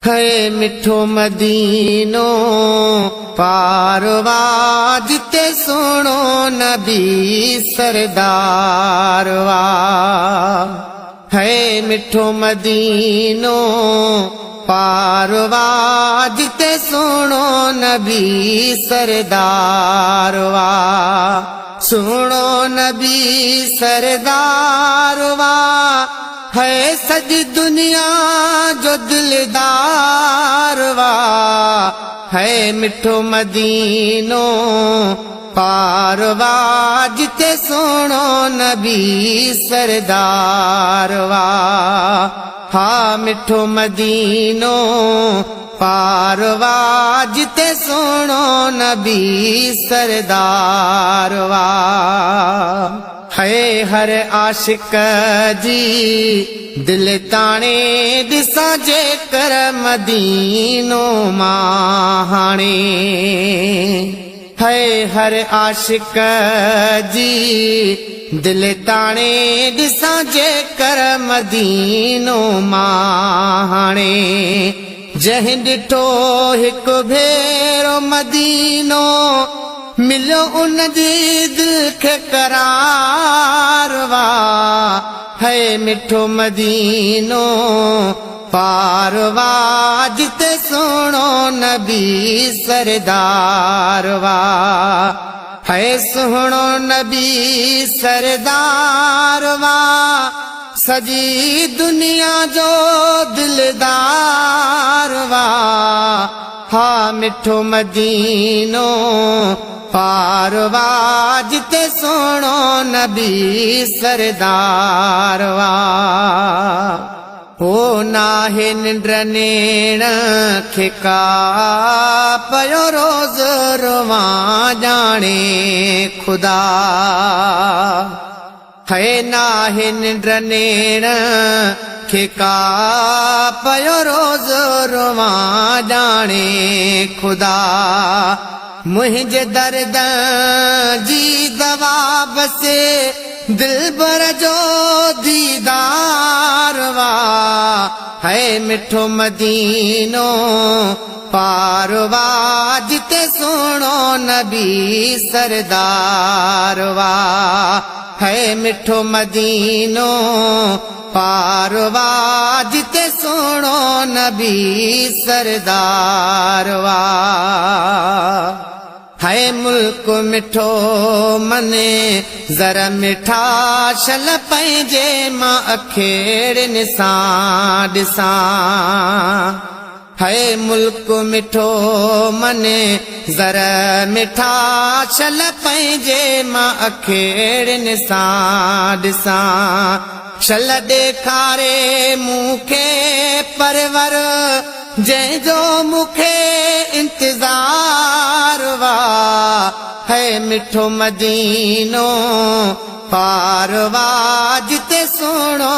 है मिठो मदीनो पारवा जिते सुनो नबी सरदारवा। है मिठो मदीनो पारवा जिते सुनो नबी सरदारवा। सुनो नबी सरदारवा है सजी दुनिया जो दिलदारवा। है मिठो मदीनो पारवा जिते सुनो नबी सरदारवा। हा मिठो मदीनो पारवा जिते सुनो नबी सरदारवा। है हर आशिक जी दिल ताणे दिसा जे कर मदीनो माहाणे। है हर आशिक जी दिल ताणे दिसा जे कर मदीनो माहाणे। जहीं ॾिठो हिकु भेरो मदीनो मिलो उन जी दिल खे करारवा। है मिठो मदीनो पारवा जिते सुनो नबी सरदारवा। है सुनो नबी सरदारवा सजी दुनिया जो दिलदारवा। हा मिठो मदीनो पारवा जिते सुनो नबी सरदारवा। ओ नाहे निंड्र नेण खे का पयो रोज रोवा जाने खुदा। है नाहे निंड्र नेण खे का पयो रोज रोवा जाने खुदा। मुझे दर्द जी दवा बसे दिलबर जो दीदारवा। है मिठो मदीनो पारवा जिते सुनो नबी सरदारवा। है मिठो मदीनो पारवा जिते सुनो नबी सरदारवा। है मुल्क मिठो मने जरा मिठा शल पंहिंजे मां अखेड़नि सां ॾिसां। है मुल्क मिठो मने जरा मिठा शल पंहिंजे मां अखेड़नि सां ॾिसां। शल ॾेखारे मूंखे परवर जंहिंजो मूंखे इंतज़ारवा। है मिठो मदीनो पारवा जिते सुनो